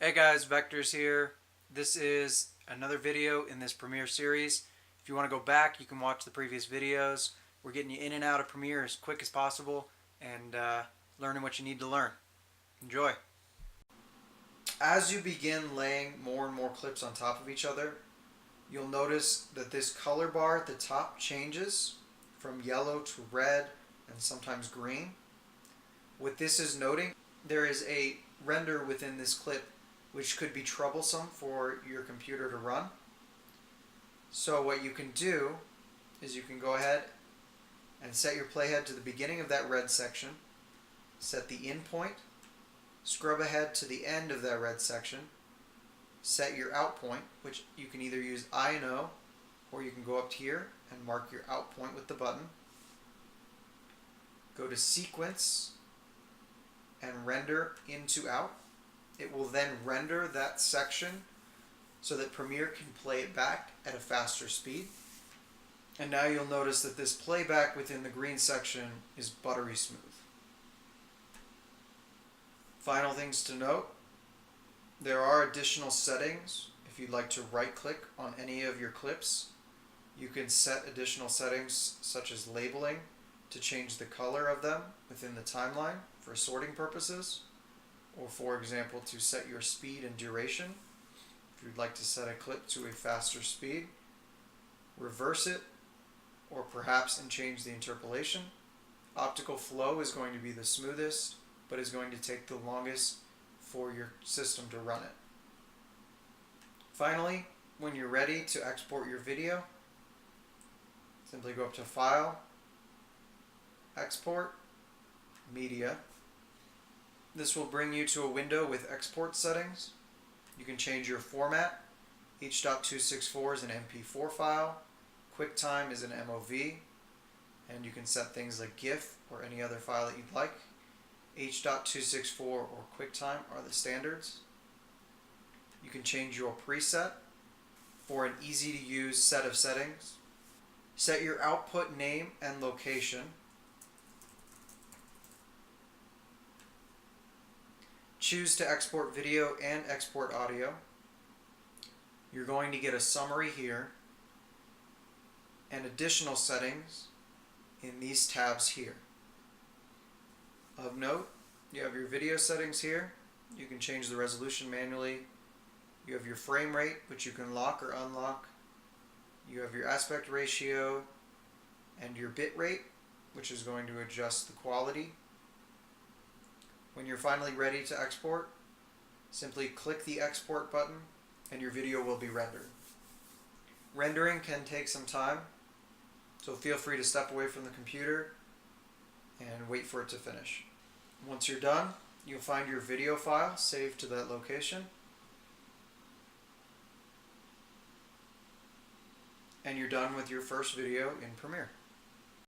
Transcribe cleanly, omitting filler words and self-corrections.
Hey guys, Vectors here. This is another video in this Premiere series. If you want to go back, you can watch the previous videos. We're getting you in and out of Premiere as quick as possible and learning what you need to learn. Enjoy. As you begin laying more and more clips on top of each other, you'll notice that this color bar at the top changes from yellow to red and sometimes green. What this is noting, there is a render within this clip which could be troublesome for your computer to run. So what you can do is you can go ahead and set your playhead to the beginning of that red section, set the in point, scrub ahead to the end of that red section, set your out point, which you can either use I and O, or you can go up here and mark your out point with the button. Go to sequence and render into out. It will then render that section so that Premiere can play it back at a faster speed. And now you'll notice that this playback within the green section is buttery smooth. Final things to note, there are additional settings. If you'd like to right click on any of your clips, you can set additional settings such as labeling to change the color of them within the timeline for sorting purposes, or for example to set your speed and duration. If you'd like to set a clip to a faster speed, reverse it, or perhaps and change the interpolation. Optical flow is going to be the smoothest, but is going to take the longest for your system to run it. Finally, when you're ready to export your video, simply go up to File, Export, Media. This will bring you to a window with export settings. You can change your format. H.264 is an MP4 file. QuickTime is an MOV. And you can set things like GIF or any other file that you'd like. H.264 or QuickTime are the standards. You can change your preset for an easy to use set of settings. Set your output name and location. Choose to export video and export audio. You're going to get a summary here and additional settings in these tabs here. Of note, you have your video settings here. You can change the resolution manually. You have your frame rate, which you can lock or unlock. You have your aspect ratio and your bit rate, which is going to adjust the quality. When you're finally ready to export, simply click the export button and your video will be rendered. Rendering can take some time, so feel free to step away from the computer and wait for it to finish. Once you're done, you'll find your video file saved to that location, and you're done with your first video in Premiere.